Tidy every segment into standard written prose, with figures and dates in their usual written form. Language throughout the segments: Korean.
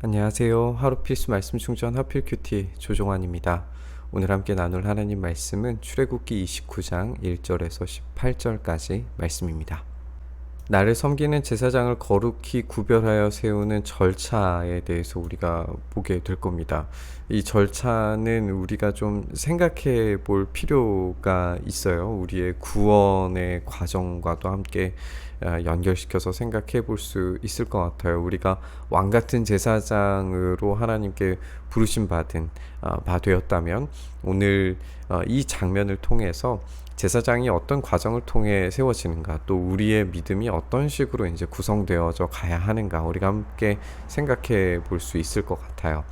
안녕하세요. 하루 필수 말씀 충전 하필 큐티 조종환입니다. 오늘 함께 나눌 하나님 말씀은 출애굽기 29장 1절에서 18절까지 말씀입니다. 나를 섬기는 제사장을 거룩히 구별하여 세우는 절차에 대해서 우리가 보게 될 겁니다. 이 절차는 우리가 좀 생각해 볼 필요가 있어요. 우리의 구원의 과정과도 함께 연결시켜서 생각해 볼 수 있을 것 같아요. 우리가 왕 같은 제사장으로 하나님께 부르심 받은 바 되었다면 오늘 이 장면을 통해서 제사장이 어떤 과정을 통해 세워지는가, 또 우리의 믿음이 어떤 식으로 이제 구성되어져 가야 하는가, 우리가 함께 생각해 볼 수 있을 것 같아요.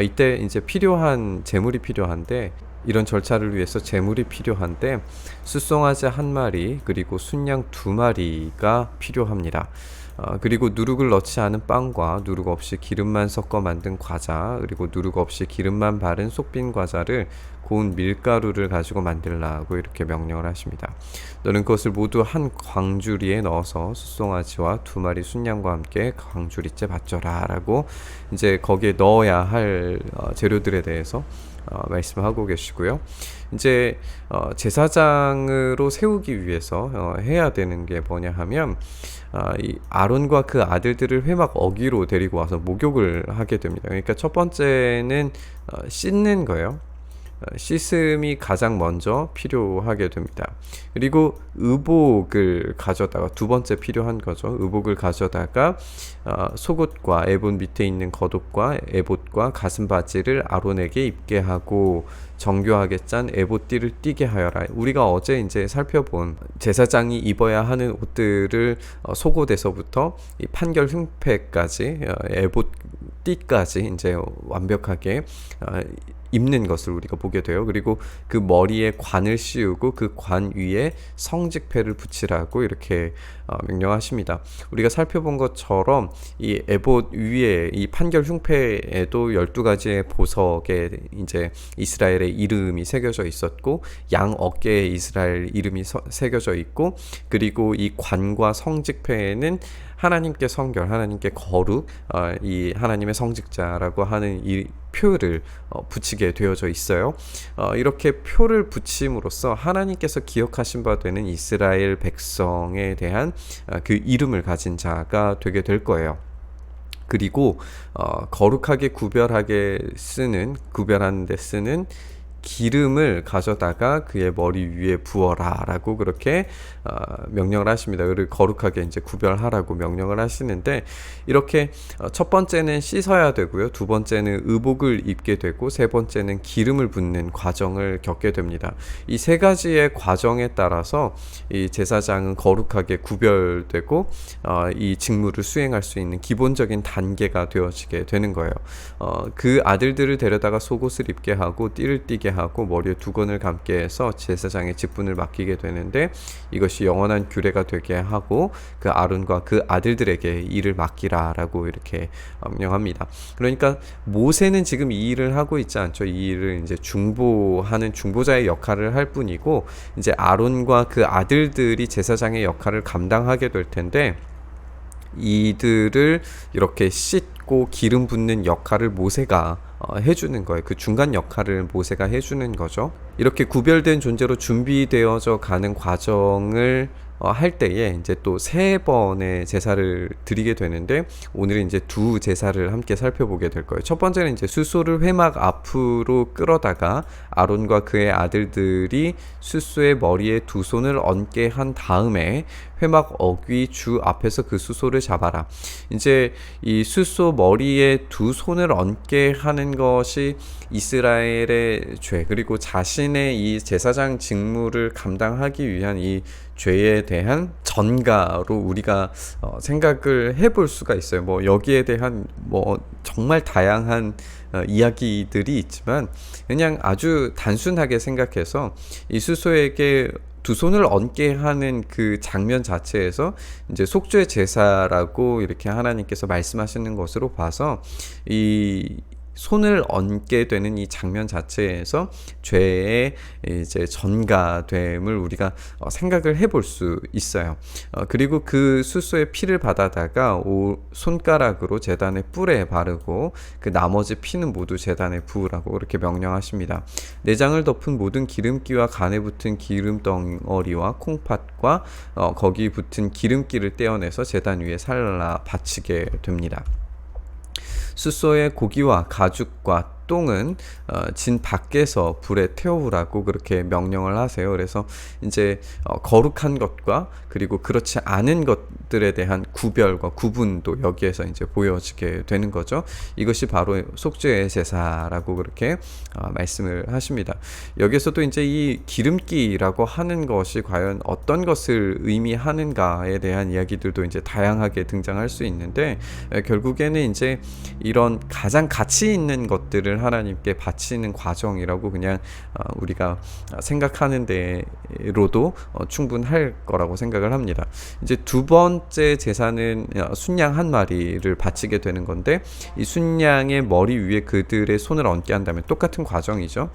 이때 이제 필요한 제물이 필요한데, 이런 절차를 위해서 제물이 필요한데 숫송아지 1마리 그리고 순양 2마리가 필요합니다. 그리고 누룩을 넣지 않은 빵과 누룩 없이 기름만 섞어 만든 과자, 그리고 누룩 없이 기름만 바른 속빈 과자를 고운 밀가루를 가지고 만들라고 이렇게 명령을 하십니다. 너는 그것을 모두 한 광주리에 넣어서 숫송아지와 2마리 순양과 함께 광주리째 받쳐라 라고 이제 거기에 넣어야 할 재료들에 대해서 말씀하고 계시고요. 이제 제사장으로 세우기 위해서 해야 되는 게 뭐냐 하면 이 아론과 그 아들들을 회막 어귀로 데리고 와서 목욕을 하게 됩니다. 그러니까 첫 번째는 씻는 거예요. 씻음이 가장 먼저 필요하게 됩니다. 그리고 의복을 가져다가 두 번째 필요한 거죠. 의복을 가져다가 속옷과 에봇 밑에 있는 겉옷과 에봇과 가슴바지를 아론에게 입게 하고 정교하게 짠 에봇띠를 띠게 하여라. 우리가 어제 이제 살펴본 제사장이 입어야 하는 옷들을 속옷에서부터 이 판결 흉패까지 에봇 띠까지 이제 완벽하게 입는 것을 우리가 보게 돼요. 그리고 그 머리에 관을 씌우고 그 관 위에 성직패를 붙이라고 이렇게 명령하십니다. 우리가 살펴본 것처럼 이 에봇 위에 이 판결 흉패에도 12가지의 보석에 이제 이스라엘의 이름이 새겨져 있었고, 양 어깨에 이스라엘 이름이 새겨져 있고, 그리고 이 관과 성직패에는 하나님께 성결, 하나님께 거룩, 이 하나님의 성직자라고 하는 이 표를 붙이게 되어져 있어요. 이렇게 표를 붙임으로써 하나님께서 기억하신 바 되는 이스라엘 백성에 대한 그 이름을 가진 자가 되게 될 거예요. 그리고 거룩하게 구별하는 데 쓰는 기름을 가져다가 그의 머리 위에 부어라 라고 그렇게 명령을 하십니다. 그를 거룩하게 이제 구별하라고 명령을 하시는데, 이렇게 첫 번째는 씻어야 되고요, 두 번째는 의복을 입게 되고, 세 번째는 기름을 붓는 과정을 겪게 됩니다. 이 세 가지의 과정에 따라서 이 제사장은 거룩하게 구별되고 이 직무를 수행할 수 있는 기본적인 단계가 되어지게 되는 거예요. 그 아들들을 데려다가 속옷을 입게 하고 띠를 띠게 하고 머리에 두건을 감게 해서 제사장의 직분을 맡기게 되는데, 이것이 영원한 규례가 되게 하고 그 아론과 그 아들들에게 일을 맡기라 라고 이렇게 명령합니다. 그러니까 모세는 지금 이 일을 하고 있지 않죠. 이 일을 이제 중보하는 중보자의 역할을 할 뿐이고, 이제 아론과 그 아들들이 제사장의 역할을 감당하게 될 텐데, 이들을 이렇게 씻고 기름 붓는 역할을 모세가 해주는 거예요. 그 중간 역할을 모세가 해주는 거죠. 이렇게 구별된 존재로 준비되어져 가는 과정을 할 때에 이제 또 3번의 제사를 드리게 되는데, 오늘은 이제 2 제사를 함께 살펴보게 될 거예요. 첫 번째는 이제 숫소를 회막 앞으로 끌어다가 아론과 그의 아들들이 숫소의 머리에 2 손을 얹게 한 다음에 회막 어귀 주 앞에서 그 숫소를 잡아라. 이제 이 숫소 머리에 2 손을 얹게 하는 것이 이스라엘의 죄, 그리고 자신의 이 제사장 직무를 감당하기 위한 이 죄에 대한 전가로 우리가 생각을 해볼 수가 있어요. 뭐 여기에 대한 뭐 정말 다양한 이야기들이 있지만, 그냥 아주 단순하게 생각해서 이 숫소에게 2 손을 얹게 하는 그 장면 자체에서 이제 속죄 제사라고 이렇게 하나님께서 말씀하시는 것으로 봐서, 이 손을 얹게 되는 이 장면 자체에서 죄의 이제 전가됨을 우리가 생각을 해볼 수 있어요. 그리고 그 숫소의 피를 받아다가 손가락으로 제단의 뿔에 바르고 그 나머지 피는 모두 제단에 부으라고 이렇게 명령하십니다. 내장을 덮은 모든 기름기와 간에 붙은 기름 덩어리와 콩팥과 거기 붙은 기름기를 떼어내서 제단 위에 살라 바치게 됩니다. 숫소의 고기와 가죽과 똥은 진 밖에서 불에 태우라고 그렇게 명령을 하세요. 그래서 이제 거룩한 것과 그리고 그렇지 않은 것들에 대한 구별과 구분도 여기에서 이제 보여지게 되는 거죠. 이것이 바로 속죄의 제사라고 그렇게 말씀을 하십니다. 여기서도 이제 이 기름기라고 하는 것이 과연 어떤 것을 의미하는가에 대한 이야기들도 이제 다양하게 등장할 수 있는데, 결국에는 이제 이런 가장 가치 있는 것들을 하나님께 바치는 과정이라고 그냥 우리가 생각하는 데로도 충분할 거라고 생각을 합니다. 이제 두 번째 제사는 순양 한 마리를 바치게 되는 건데, 이 순양의 머리 위에 그들의 손을 얹게 한다면 똑같은 과정이죠.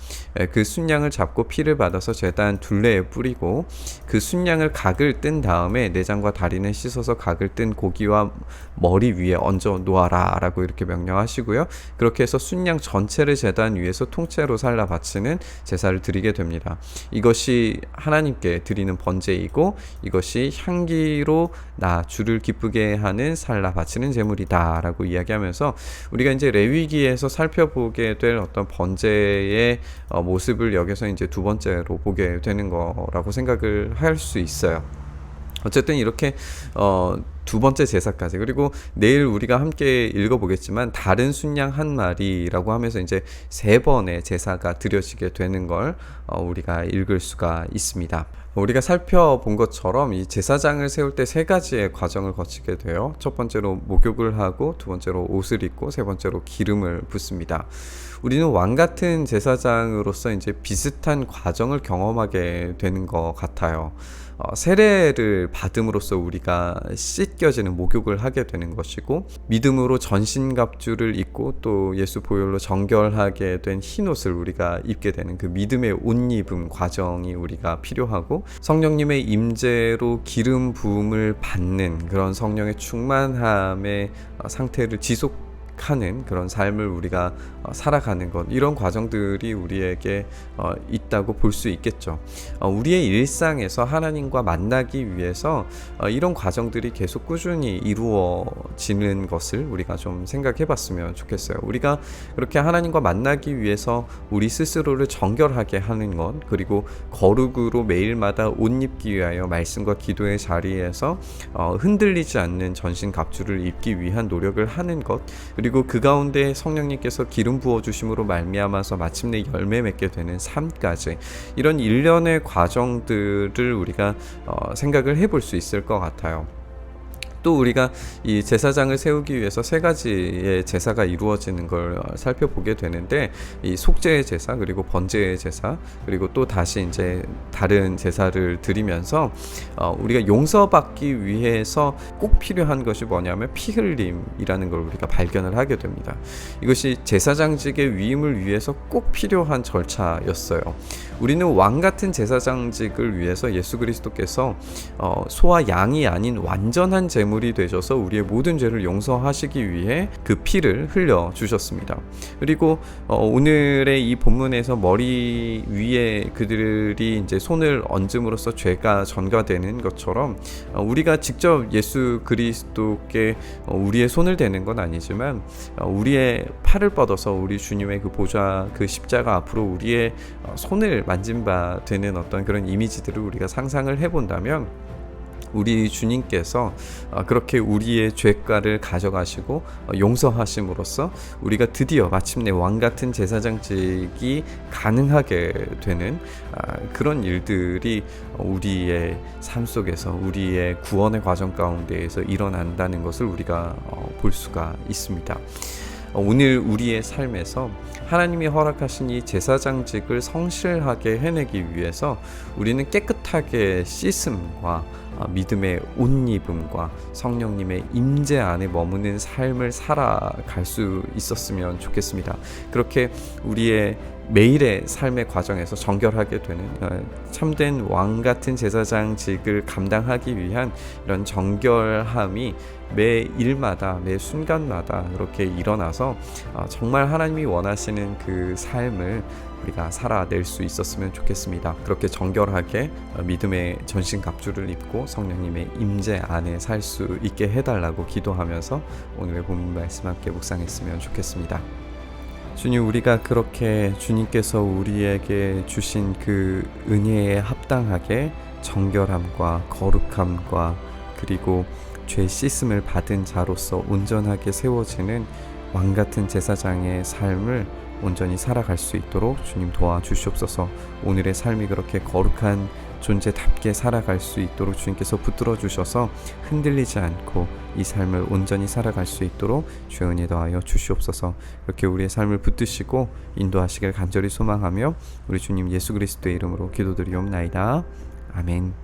그 순양을 잡고 피를 받아서 제단 둘레에 뿌리고 그 순양을 각을 뜬 다음에 내장과 다리는 씻어서 각을 뜬 고기와 머리 위에 얹어 놓아라 라고 이렇게 명령하시고요. 그렇게 해서 순양 전체를 제단 위에서 통째로 살라 바치는 제사를 드리게 됩니다. 이것이 하나님께 드리는 번제이고 이것이 향기로 나 주를 기쁘게 하는 살라 바치는 제물이다 라고 이야기하면서, 우리가 이제 레위기에서 살펴보게 될 어떤 번제의 모습을 여기서 이제 두 번째로 보게 되는 거라고 생각을 할 수 있어요. 어쨌든 이렇게 두 번째 제사까지, 그리고 내일 우리가 함께 읽어보겠지만 다른 순양 한 마리라고 하면서 이제 세 번의 제사가 드려지게 되는 걸 우리가 읽을 수가 있습니다. 우리가 살펴본 것처럼 이 제사장을 세울 때 세 가지의 과정을 거치게 돼요. 첫 번째로 목욕을 하고, 두 번째로 옷을 입고, 세 번째로 기름을 붓습니다. 우리는 왕 같은 제사장으로서 이제 비슷한 과정을 경험하게 되는 것 같아요. 세례를 받음으로써 우리가 씻겨지는 목욕을 하게 되는 것이고, 믿음으로 전신갑주를 입고 또 예수 보혈로 정결하게 된 흰옷을 우리가 입게 되는 그 믿음의 옷 입음 과정이 우리가 필요하고, 성령님의 임재로 기름 부음을 받는 그런 성령의 충만함의 상태를 지속하는 그런 삶을 우리가 살아가는 것, 이런 과정들이 우리에게 있다고 볼 수 있겠죠. 우리의 일상에서 하나님과 만나기 위해서 이런 과정들이 계속 꾸준히 이루어지는 것을 우리가 좀 생각해 봤으면 좋겠어요. 우리가 그렇게 하나님과 만나기 위해서 우리 스스로를 정결하게 하는 것, 그리고 거룩으로 매일마다 옷 입기 위하여 말씀과 기도의 자리에서 흔들리지 않는 전신 갑주를 입기 위한 노력을 하는 것, 그리고 그 가운데 성령님께서 기름 부어주심으로 말미암아서 마침내 열매 맺게 되는 삶까지, 이런 일련의 과정들을 우리가 생각을 해볼 수 있을 것 같아요. 또 우리가 이 제사장을 세우기 위해서 세 가지의 제사가 이루어지는 걸 살펴보게 되는데, 이 속죄의 제사, 그리고 번제의 제사, 그리고 또 다시 이제 다른 제사를 드리면서 우리가 용서받기 위해서 꼭 필요한 것이 뭐냐면 피 흘림이라는 걸 우리가 발견을 하게 됩니다. 이것이 제사장직의 위임을 위해서 꼭 필요한 절차였어요. 우리는 왕 같은 제사장직을 위해서 예수 그리스도께서 소와 양이 아닌 완전한 제물이 되셔서 우리의 모든 죄를 용서하시기 위해 그 피를 흘려 주셨습니다. 그리고 오늘의 이 본문에서 머리 위에 그들이 이제 손을 얹음으로써 죄가 전가되는 것처럼, 우리가 직접 예수 그리스도께 우리의 손을 대는 건 아니지만 우리의 팔을 뻗어서 우리 주님의 그 보좌, 그 십자가 앞으로 우리의 손을 만진 바 되는 어떤 그런 이미지들을 우리가 상상을 해본다면, 우리 주님께서 그렇게 우리의 죄가를 가져가시고 용서하심으로써 우리가 드디어 마침내 왕같은 제사장직이 가능하게 되는 그런 일들이 우리의 삶 속에서, 우리의 구원의 과정 가운데에서 일어난다는 것을 우리가 볼 수가 있습니다. 오늘 우리의 삶에서 하나님이 허락하신 이 제사장직을 성실하게 해내기 위해서 우리는 깨끗하게 씻음과 믿음의 옷 입음과 성령님의 임재 안에 머무는 삶을 살아갈 수 있었으면 좋겠습니다. 그렇게 우리의 매일의 삶의 과정에서 정결하게 되는 참된 왕 같은 제사장직을 감당하기 위한 이런 정결함이 매 일마다 매 순간마다 이렇게 일어나서 정말 하나님이 원하시는 그 삶을 우리가 살아낼 수 있었으면 좋겠습니다. 그렇게 정결하게 믿음의 전신갑주를 입고 성령님의 임재 안에 살 수 있게 해달라고 기도하면서 오늘의 본문 말씀 함께 묵상했으면 좋겠습니다. 주님, 우리가 그렇게 주님께서 우리에게 주신 그 은혜에 합당하게 정결함과 거룩함과 그리고 죄 씻음을 받은 자로서 온전하게 세워지는 왕같은 제사장의 삶을 온전히 살아갈 수 있도록 주님 도와주시옵소서. 오늘의 삶이 그렇게 거룩한 존재답게 살아갈 수 있도록 주님께서 붙들어 주셔서 흔들리지 않고 이 삶을 온전히 살아갈 수 있도록 주의 은혜 더하여 주시옵소서. 이렇게 우리의 삶을 붙드시고 인도하시길 간절히 소망하며 우리 주님 예수 그리스도의 이름으로 기도드리옵나이다. 아멘.